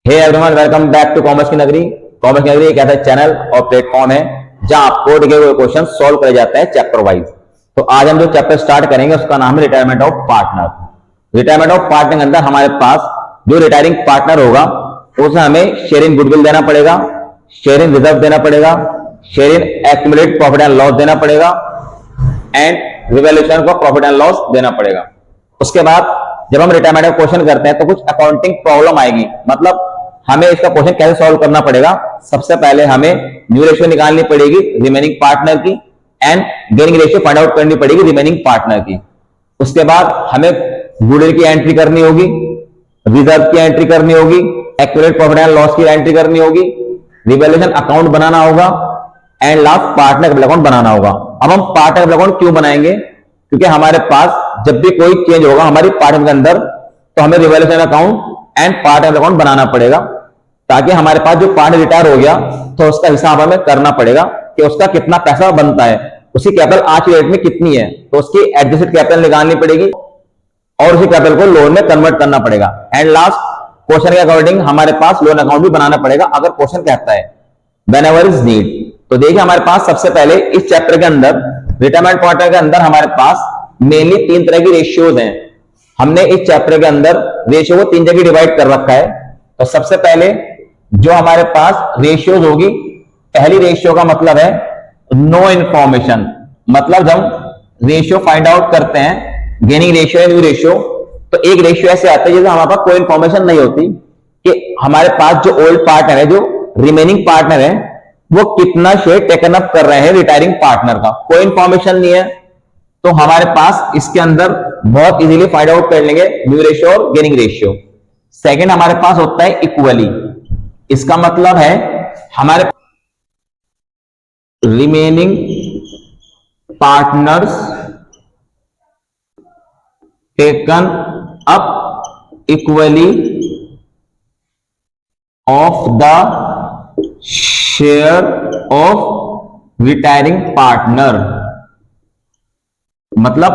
Hey everyone, welcome back to commerce की नगरी। Commerce की नगरी एक ऐसा चैनल और प्लेटफॉर्म है जहां आपको दिए हुए क्वेश्चन सॉल्व करे जाते हैं चैप्टर वाइज। तो आज हम जो चैप्टर स्टार्ट करेंगे उसका नाम है retirement of partner. Retirement of partner के अंदर हमारे पास जो रिटायरिंग पार्टनर होगा उसे हमें शेयर इन गुडविल देना पड़ेगा, शेयर इन रिजर्व देना पड़ेगा, share in accumulated profit and loss देना पड़ेगा एंड रिवैल्यूएशन का प्रॉफिट एंड लॉस देना पड़ेगा। उसके बाद जब हम रिटायरमेंट का क्वेश्चन करते हैं तो कुछ अकाउंटिंग प्रॉब्लम आएगी, मतलब हमें इसका क्वेश्चन कैसे सॉल्व करना पड़ेगा। सबसे पहले हमें न्यू रेशियो निकालनी पड़ेगी रिमेनिंग पार्टनर की and gaining ratio find out करनी पड़ेगी रिमेनिंग पार्टनर की। उसके बाद हमें गुडविल की एंट्री करनी होगी, रिजर्व की एंट्री करनी होगी, एक्यूमुलेटेड प्रॉफिट एंड लॉस की एंट्री करनी होगी, रिवैल्यूएशन अकाउंट बनाना होगा and last partner capital account बनाना होगा। अब हम पार्टनर कैपिटल अकाउंट क्यों बनाएंगे? क्योंकि हमारे पास जब भी कोई चेंज होगा हमारी पार्टनर के अंदर तो हमें revaluation account and partner account बनाना पड़ेगा, ताकि हमारे पास जो पार्टनर रिटायर हो गया तो उसका हिसाब हमें करना पड़ेगा कि उसका कितना पैसा बनता है, उसकी कैपिटल आज की डेट में कितनी है, तो उसकी एडजस्टेड कैपिटल निकालनी पड़ेगी और उसी कैपिटल को लोन में कन्वर्ट करना पड़ेगा। एंड लास्ट क्वेश्चन के अकॉर्डिंग हमारे पास लोन अकाउंट भी बनाना पड़ेगा अगर क्वेश्चन कहता है व्हेनेवर इज नीड। तो देखिए हमारे पास सबसे पहले इस चैप्टर के अंदर रिटायरमेंट पार्टनर के अंदर हमारे पास मेनली तीन तरह की रेशियोज हैं। हमने इस चैप्टर के अंदर रेशियो को तीन जगह डिवाइड कर रखा है। तो सबसे पहले जो हमारे पास रेशियोज होगी, पहली रेशियो का मतलब है नो इंफॉर्मेशन, मतलब जब रेशियो फाइंड आउट करते हैं गेनिंग रेशियो या न्यू रेशियो, तो एक रेशियो ऐसे आता है जिसमें हमारे पास कोई इंफॉर्मेशन नहीं होती कि हमारे पास जो ओल्ड पार्टनर है, जो रिमेनिंग पार्टनर है, वो कितना शेयर टेकन अप कर रहे हैं रिटायरिंग पार्टनर का, कोई इंफॉर्मेशन नहीं है। तो हमारे पास इसके अंदर बहुत इजीली फाइंड आउट कर लेंगे न्यू रेशियो और गेनिंग रेशियो। सेकंड हमारे पास होता है इक्वली, इसका मतलब है हमारे remaining partners taken up equally of the share of retiring partner, मतलब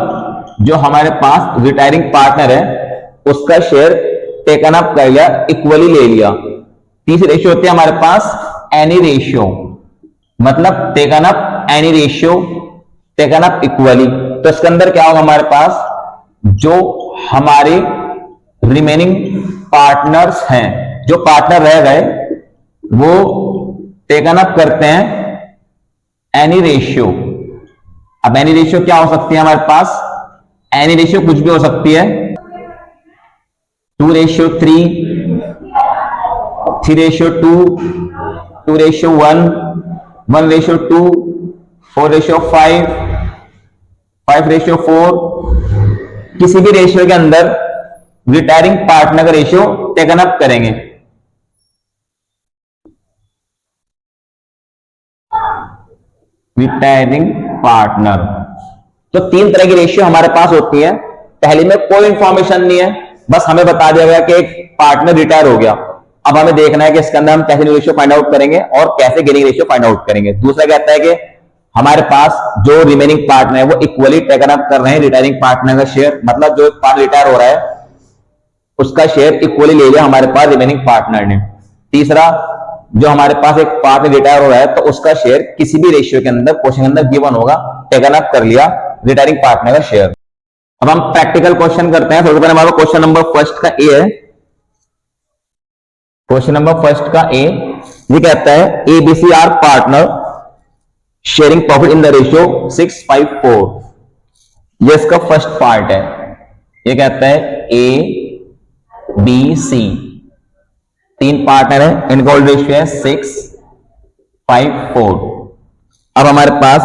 जो हमारे पास रिटायरिंग पार्टनर है उसका शेयर टेकन अप कर लिया, इक्वली ले लिया। तीसरी रेशियो होती है हमारे पास एनी रेशियो, मतलब taken up any ratio, taken up equally. तो इसके अंदर क्या होगा, हमारे पास जो हमारे रिमेनिंग पार्टनर्स हैं, जो पार्टनर रह गए, वो टेकन अप करते हैं एनी रेशियो। अब एनी रेशियो क्या हो सकती है हमारे पास? एनी रेशियो कुछ भी हो सकती है, 2:3, 3:2, 2:1, 1:2, 4:5, 5:4, किसी भी रेशियो के अंदर रिटायरिंग पार्टनर का रेशियो टेकन अप करेंगे। रिटायरिंग पार्टनर, तो तीन तरह की रेशियो हमारे पास होती है। पहली में कोई इंफॉर्मेशन नहीं है, बस हमें बता दिया गया कि एक पार्टनर रिटायर हो गया। अब हमें देखना है कि इसके अंदर हम कैसे न्यू रेशियो फाइंड आउट करेंगे और कैसे गेनिंग रेशियो फाइंड आउट करेंगे। दूसरा कहता है कि हमारे पास जो रिमेनिंग पार्टनर है वो इक्वली टेकन अप कर रहे हैं रिटायरिंग पार्टनर का शेयर, मतलब जो पार्टनर रिटायर हो रहा है उसका शेयर इक्वली ले लिया हमारे पास रिमेनिंग पार्टनर ने। तीसरा, जो हमारे पास एक पार्टनर रिटायर हो रहा है तो उसका शेयर किसी भी रेशियो के अंदर क्वेश्चन के अंदर गिवन होगा, टेकन अप कर लिया रिटायरिंग पार्टनर का शेयर। अब हम प्रैक्टिकल क्वेश्चन करते हैं। सबसे पहले हमारा क्वेश्चन नंबर फर्स्ट का ए है। क्वेश्चन नंबर फर्स्ट का ए ये कहता है ABC are partner sharing profit in the ratio 6:5:4। ये इसका फर्स्ट पार्ट है। ये कहता है ए बी सी तीन पार्टनर है, इनका ओल्ड रेशियो है 6:5:4। अब हमारे पास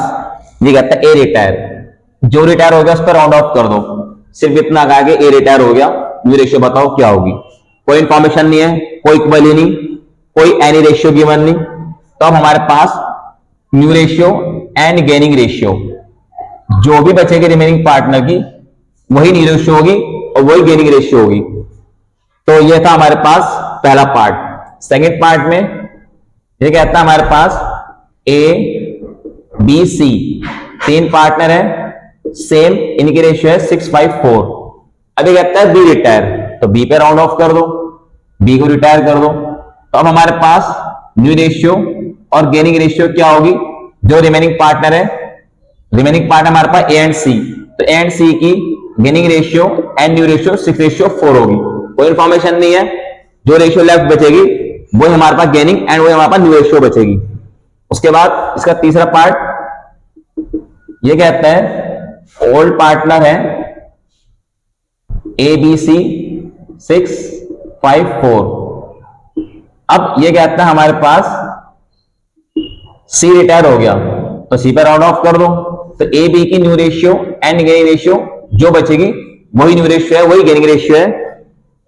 ये कहता है ए रिटायर, जो रिटायर हो गया उस पर राउंड ऑफ कर दो, सिर्फ इतना कहा कि ए रिटायर हो गया, न्यू रेशियो बताओ क्या होगी। कोई इंफॉर्मेशन नहीं है, कोई इक्वली नहीं, कोई एनी रेशियो गिवन नहीं। तो अब हमारे पास new ratio and gaining ratio, जो भी बचेगी रिमेनिंग पार्टनर की वही न्यू रेशियो होगी और वही गेनिंग रेशियो होगी। तो ये था हमारे पास पहला पार्ट। सेकंड पार्ट में ये कहता है हमारे पास ए बी सी तीन पार्टनर है, सेम इनकी रेशियो है 6:5:4। अब ये कहता है बी रिटायर, तो बी पे राउंड ऑफ कर दो, बी को रिटायर कर दो। तो अब हमारे पास न्यू रेशियो और गेनिंग रेशियो क्या होगी, जो रिमेनिंग पार्टनर है, रिमेनिंग पार्टनर हमारे पास ए एंड सी, तो ए एंड सी की gaining ratio and new ratio 6:4 होगी। कोई इंफॉर्मेशन नहीं है, जो रेशियो लेफ्ट बचेगी वो हमारे पास गेनिंग एंड वो हमारे पास न्यू रेशियो बचेगी। उसके बाद इसका तीसरा पार्ट ये कहता है ओल्ड पार्टनर है ए बी सी 6, 5, 4। अब ये कहता है हमारे पास सी रिटायर हो गया तो सी पर राउंड ऑफ कर दो, तो ए बी की new ratio and gaining ratio जो बचेगी वही न्यू रेशियो है, वही गेनिंग रेशियो है,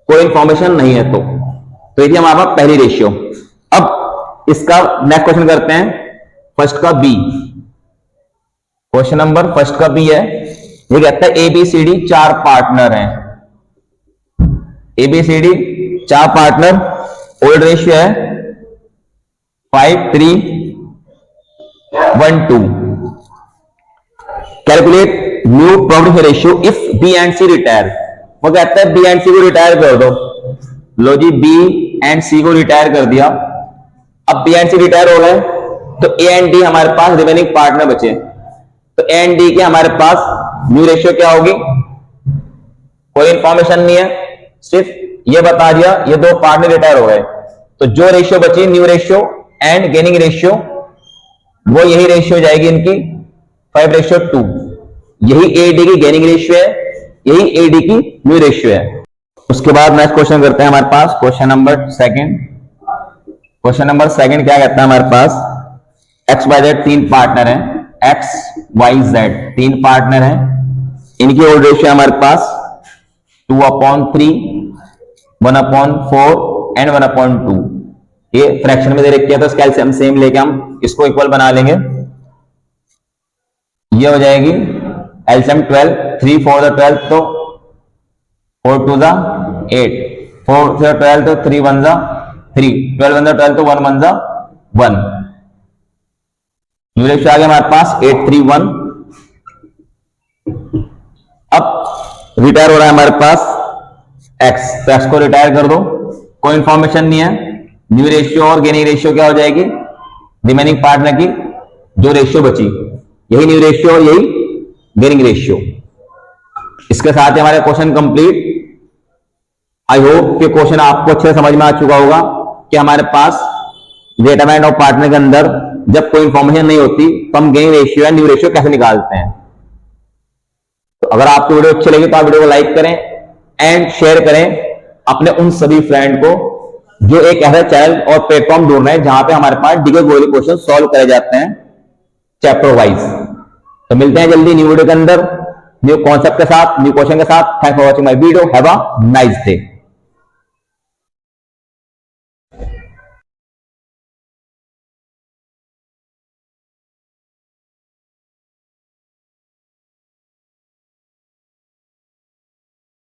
कोई इंफॉर्मेशन नहीं है। तो ये हमारे पास पहली रेशियो। अब इसका नेक्स्ट क्वेश्चन करते हैं, फर्स्ट का बी, क्वेश्चन नंबर फर्स्ट का बी है। ये कहता है एबीसीडी 4 पार्टनर हैं, एबीसीडी 4 पार्टनर, ओल्ड रेशियो है 5, 3, 1, 2। Calculate new profit ratio if B and C retire. वो कहता है बी एंड सी को रिटायर कर दो, लो जी बी एंड सी को रिटायर कर दिया। अब बी एंड सी रिटायर हो गए तो ए एंड डी हमारे पास रिमेनिंग पार्टनर बचे, तो ए एंड डी के हमारे पास न्यू रेशियो क्या होगी, कोई इंफॉर्मेशन नहीं है, सिर्फ ये बता दिया ये 2 पार्टनर रिटायर हो गए, तो जो रेशियो बची new ratio and gaining ratio वो यही रेशियो जाएगी इनकी 5:2। यही एडी की गेनिंग रेशियो है, यही एडी की न्यू रेशियो है। उसके बाद नेक्स्ट क्वेश्चन करते हैं हमारे पास question number second. Question number second क्या कहता है हमारे पास, एक्स वाई जेड 3 पार्टनर हैं, एक्स वाई जेड 3 पार्टनर हैं, इनकी ओल्ड रेशियो हमारे पास 2/3, 1/4 एंड 1/2। ये फ्रैक्शन में दे रखी है तो इसका एलसीएम सेम लेके हम इसको इक्वल बना लेंगे। ये हो जाएगी एलसीएम 12, 3 4 12, तो 4 2 8, 4 0 12, तो 3 1 3, 12 1 12, तो 1 1 1। न्यू रेशियो आ गया हमारे पास 8 3 1। अब रिटायर हो रहा है हमारे पास एक्स, तो एक्स को रिटायर कर दो, कोई इंफॉर्मेशन नहीं है। न्यू रेशियो और गेनिंग रेशियो क्या हो जाएगी, रिमेनिंग पार्टनर की जो रेशियो बची यही न्यू रेशियो और यही गेनिंग रेशियो। इसके साथ ही हमारे क्वेश्चन कंप्लीट। आई होप कि क्वेश्चन आपको अच्छे से समझ में आ चुका होगा कि हमारे पास रिटायरमेंट ऑफ पार्टनर के अंदर जब कोई इंफॉर्मेशन नहीं होती तो हम गेनिंग रेशियो या न्यू रेशियो कैसे निकालते हैं। तो अगर आपको वीडियो अच्छी लगी तो आप वीडियो को लाइक करें एंड शेयर करें अपने उन सभी फ्रेंड को जो एक ऐसा चैनल और प्लेटफॉर्म ढूंढ रहे हैं जहां पे हमारे पास डिगे गोली क्वेश्चन सॉल्व करे जाते हैं चैप्टर वाइज। तो मिलते हैं जल्दी न्यू वीडियो के अंदर, न्यू कॉन्सेप्ट के साथ, न्यू क्वेश्चन के साथ। Thanks for watching my video, have a nice day.